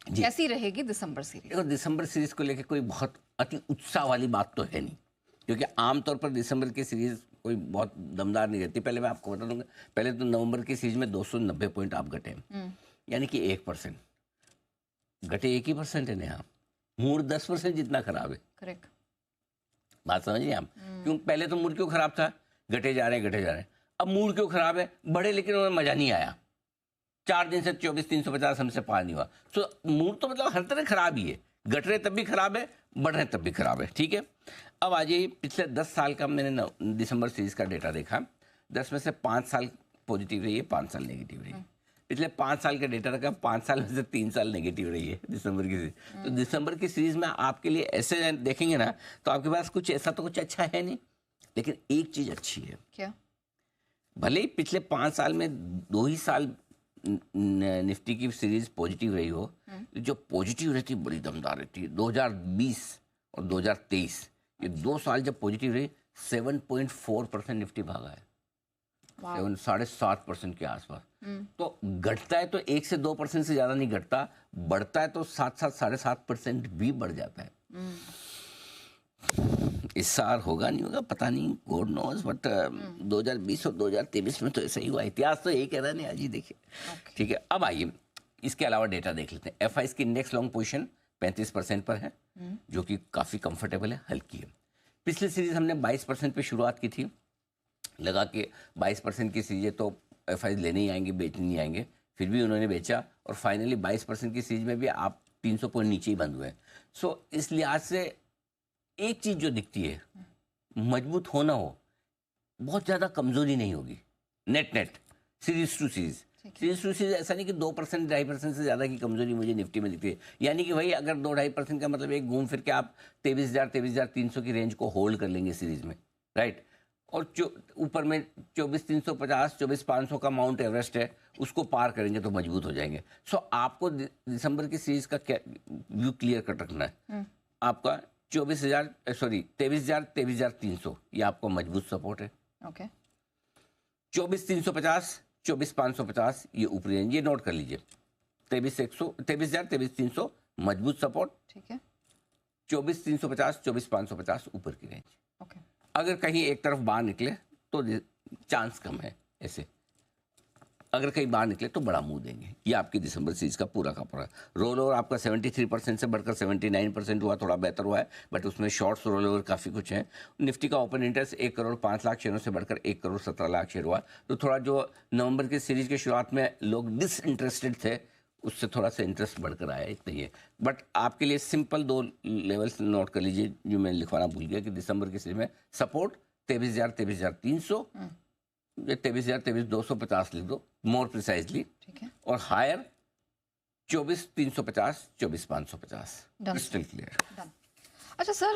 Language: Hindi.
कैसी रहेगी दिसंबर सीरीज? देखो, दिसंबर सीरीज को लेकर कोई बहुत अति उत्साह वाली बात तो है नहीं, क्योंकि आमतौर पर दिसंबर की सीरीज कोई बहुत दमदार नहीं रहती। पहले मैं आपको बता दूंगा, पहले तो नवंबर की सीरीज में 290 पॉइंट आप घटे, यानी कि 1% घटे, 1% है नेहा। मूड 10% जितना खराब है। करेक्ट, बात समझिए आप। क्यों? पहले तो मूड क्यों खराब था, घटे जा रहे हैं घटे जा रहे हैं। अब मूड क्यों खराब है, बढ़े लेकिन उन्हें मजा नहीं आया। 4 दिन से 24,350 हमसे पार नहीं हुआ। तो मूड तो मतलब हर तरह खराब ही है, घट रहे तब भी खराब है, बढ़ रहे तब भी खराब है। ठीक है, अब आ जाइए पिछले 10 साल का मैंने दिसंबर सीरीज का डेटा देखा। 10 में से 5 साल पॉजिटिव रही है, 5 साल नेगेटिव रही है। पिछले 5 साल का डेटा रखा, 5 साल में से 3 साल नेगेटिव रही है दिसंबर की सीरीज। तो दिसंबर की सीरीज में आपके लिए ऐसे देखेंगे ना, तो आपके पास कुछ ऐसा तो कुछ अच्छा है नहीं, लेकिन एक चीज अच्छी है। क्या? भले ही पिछले 5 साल में 2 ही साल निफ्टी की सीरीज पॉजिटिव रही हो, जो पॉजिटिव रहती बड़ी दमदार रहती है। 2020 और 2023 ये 2 साल जब पॉजिटिव रही, 7.4% निफ्टी भागा है, 7.5% के आसपास। तो घटता है तो 1 से 2% से ज्यादा नहीं घटता, बढ़ता है तो 7.5% भी बढ़ जाता है। इस साल होगा नहीं होगा पता नहीं, गॉड नोज, बट 2020 और 2023 में तो ऐसा ही हुआ। इतिहास तो यही कह रहा है ना जी, देखिए। ठीक है, अब आइए इसके अलावा डेटा देख लेते हैं। एफआईज की इंडेक्स लॉन्ग पोजीशन 35% पर है, जो कि काफ़ी कंफर्टेबल है, हल्की है। पिछली सीरीज हमने 22% पे शुरुआत की थी, लगा कि 22% की सीरीज तो एफआईज लेने ही आएंगे, बेचने नहीं आएंगे। फिर भी उन्होंने बेचा और फाइनली 22% की सीरीज में भी आप 300 पॉइंट नीचे ही बंद हुए। सो इस लिहाज से एक चीज जो दिखती है, मजबूत होना हो, बहुत ज्यादा कमजोरी नहीं होगी। Net net series to series ऐसा नहीं कि 2% 2.5% से ज्यादा की कमजोरी मुझे निफ्टी में दिखती है। यानी कि भाई अगर 2-2.5% का मतलब एक घूम फिर के आप 23,000 की रेंज को होल्ड कर लेंगे सीरीज में, राइट। और ऊपर में 24,350 24,500 का माउंट एवरेस्ट है, उसको पार करेंगे तो मजबूत हो जाएंगे। सो आपको दिसंबर की सीरीज का व्यू क्लियर कट रखना है। आपका 23,300 ये आपको मजबूत सपोर्ट है। ओके, 24,350 24,550 ये ऊपरी रेंज, ये नोट कर लीजिए। 23,300 मजबूत सपोर्ट, ठीक है। 24,350 24,550 ऊपर की रेंज। ओके, अगर कहीं एक तरफ बाहर निकले तो चांस कम है ऐसे, अगर कहीं बाहर निकले तो बड़ा मुंह देंगे। ये आपकी दिसंबर सीरीज का पूरा रोल ओवर आपका 73% से बढ़कर 79% हुआ, थोड़ा बेहतर हुआ है, बट उसमें शॉर्ट्स रोल ओवर काफ़ी कुछ है। निफ्टी का ओपन इंटरेस्ट 1 करोड़ 5 लाख शेयरों से बढ़कर 1 करोड़ 17 लाख शेयर हुआ। तो थोड़ा जो नवंबर की सीरीज की शुरुआत में लोग डिसइंटरेस्टेड थे, उससे थोड़ा सा इंटरेस्ट बढ़कर आया, इतना ही है। बट आपके लिए सिंपल 2 लेवल्स नोट कर लीजिए, जो मैं लिखवाना भूल गया कि दिसंबर की सीरीज में सपोर्ट 23,300, 23,250 लिख दो मोर प्रिसाइजली, ठीक है। और हायर 24,350 24,550। Crystal clear. अच्छा सर,